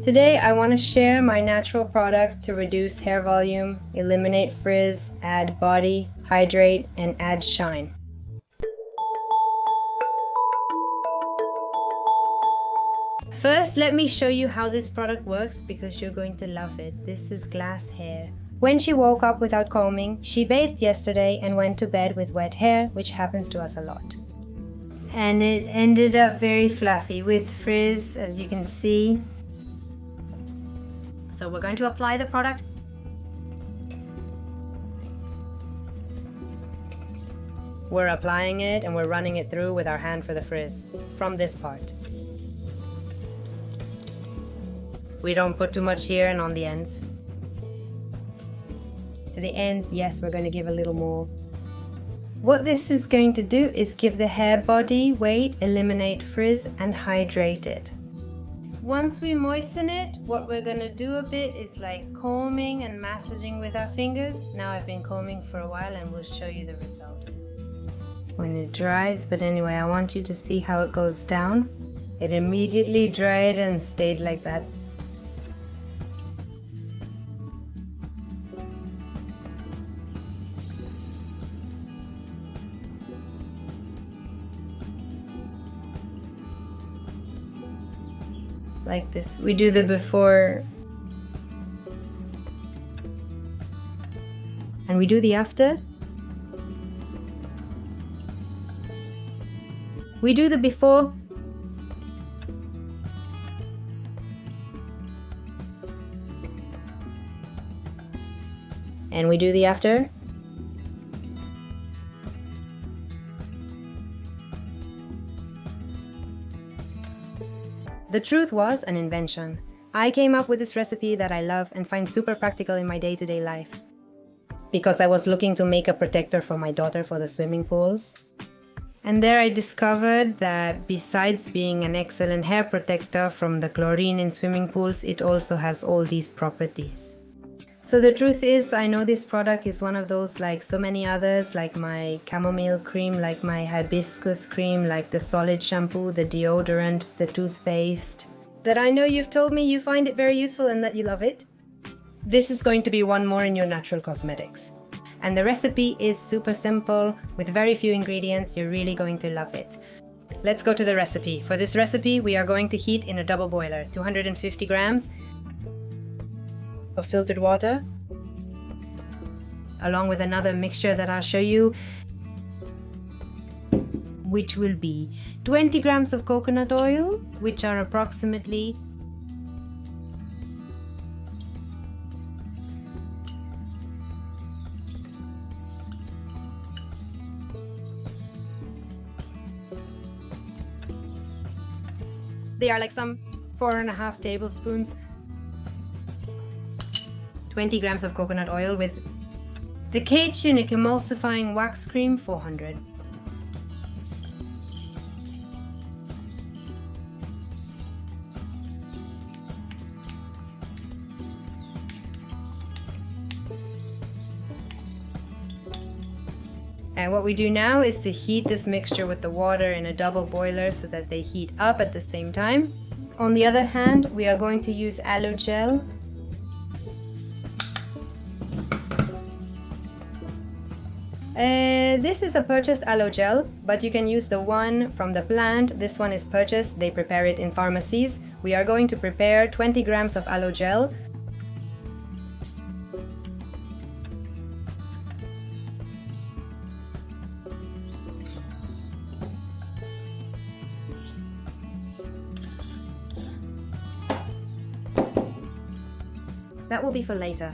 Today I want to share my natural product to reduce hair volume, eliminate frizz, add body, hydrate, and add shine. First, let me show you how this product works because you're going to love it. This is glass hair. When she woke up without combing, she bathed yesterday and went to bed with wet hair, which happens to us a lot. And it ended up very fluffy with frizz, as you can see. So we're going to apply the product. We're applying it and we're running it through with our hand for the frizz from this part. We don't put too much here and on the ends. To the ends, yes, we're going to give a little more. What this is going to do is give the hair body, weight, eliminate frizz, and hydrate it. Once we moisten it, what we're going to do a bit is like combing and massaging with our fingers. Now I've been combing for a while and we'll show you the result when it dries. But anyway, I want you to see how it goes down. It immediately dried and stayed like that. Like this. We do the before and we do the after. We do the before and we do the after. The truth was an invention. I came up with this recipe that I love and find super practical in my day-to-day life. Because I was looking to make a protector for my daughter for the swimming pools. And there I discovered that besides being an excellent hair protector from the chlorine in swimming pools, it also has all these properties. So the truth is, I know this product is one of those like so many others, like my chamomile cream, like my hibiscus cream, like the solid shampoo, the deodorant, the toothpaste, that I know you've told me you find it very useful and that you love it. This is going to be one more in your natural cosmetics. And the recipe is super simple, with very few ingredients. You're really going to love it. Let's go to the recipe. For this recipe, we are going to heat in a double boiler, 250 grams of filtered water, along with another mixture that I'll show you, which will be 20 grams of coconut oil, which are approximately they are like some 4.5 tablespoons. 20 grams of coconut oil with the Kate Unique Emulsifying Wax Cream 400. And what we do now is to heat this mixture with the water in a double boiler so that they heat up at the same time. On the other hand, we are going to use aloe gel. This is a purchased aloe gel, but you can use the one from the plant. This one is purchased, they prepare it in pharmacies. We are going to prepare 20 grams of aloe gel. That will be for later.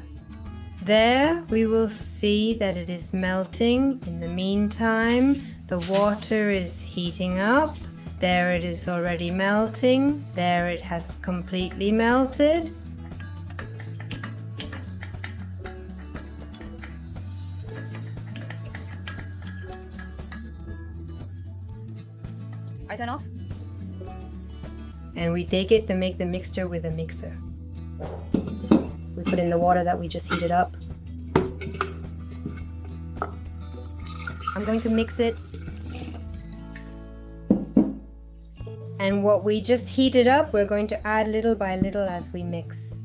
There we will see that it is melting. In the meantime, the water is heating up. There it is already melting. There it has completely melted. I turn off. And we take it to make the mixture with a mixer. We put in the water that we just heated up. I'm going to mix it And what we just heated up, we're going to add little by little as we mix.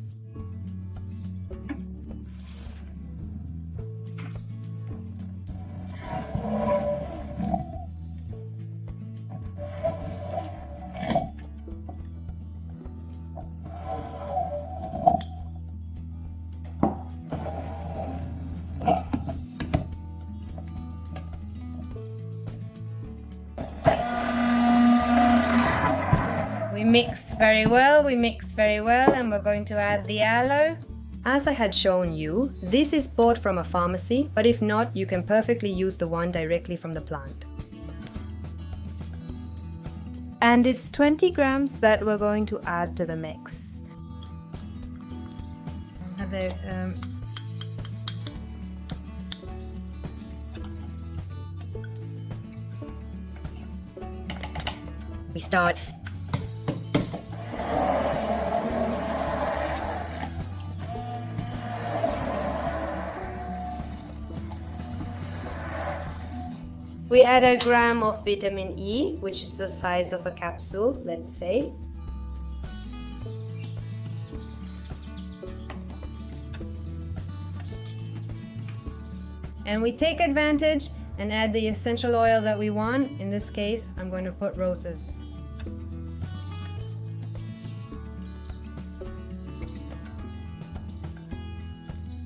We mix very well, and we're going to add the aloe. As I had shown you, this is bought from a pharmacy, but if not, you can perfectly use the one directly from the plant. And it's 20 grams that we're going to add to the mix. We start. We add a gram of vitamin E, which is the size of a capsule, let's say. And we take advantage and add the essential oil that we want. In this case, I'm going to put roses.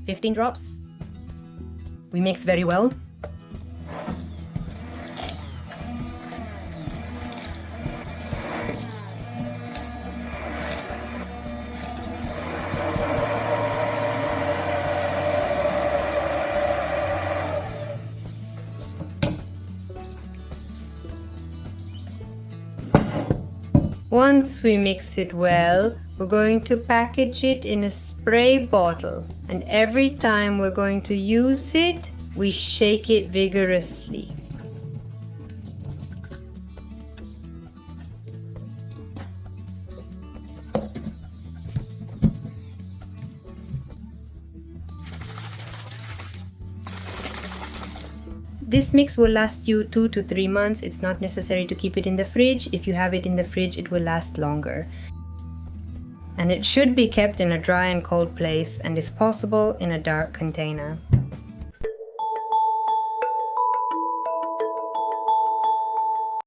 "15 drops. We mix very well. Once we mix it well, we're going to package it in a spray bottle, and every time we're going to use it, we shake it vigorously. This mix will last you 2 to 3 months. It's not necessary to keep it in the fridge. If you have it in the fridge, it will last longer. And it should be kept in a dry and cold place, and if possible, in a dark container.